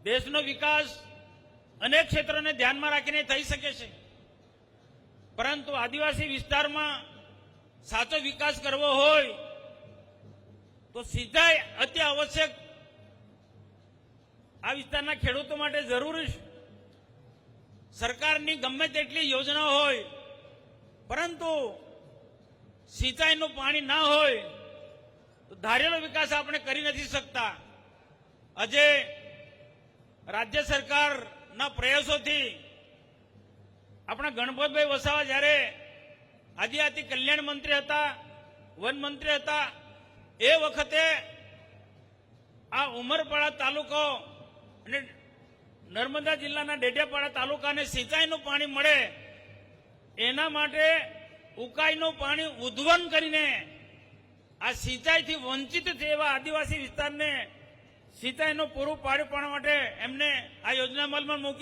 દેશનો વિકાસ અનેક ક્ષેત્રોને ધ્યાનમાં રાખીને થઈ શકે છે, પરંતુ આદિવાસી વિસ્તારમાં સાચો વિકાસ કરવો હોય તો સિંચાઈ અતિ આવશ્યક આ વિસ્તારના ખેડૂતો માટે જરૂરી છે. સરકારની ગમે તેટલી યોજના હોય, પરંતુ સિંચાઈનું પાણી ના હોય તો ધારેલો વિકાસ આપણે કરી નથી શકતા. આજે રાજ્ય સરકારના પ્રયાસોથી આપણા ગણપતભાઈ વસાવા જ્યારે આદિજાતિ કલ્યાણ મંત્રી હતા, વન મંત્રી હતા, એ વખતે આ ઉમરપાડા તાલુકો અને નર્મદા જિલ્લાના ડેડિયાપાડા તાલુકાને સિંચાઈનું પાણી મળે એના માટે ઉકાઈનું પાણી ઉદ્વહન કરીને આ સિંચાઈથી વંચિત છે એવા આદિવાસી વિસ્તારને સિંચાઈનું પૂરું પાડવા માટે એમને આ યોજના અમલમાં મૂકી.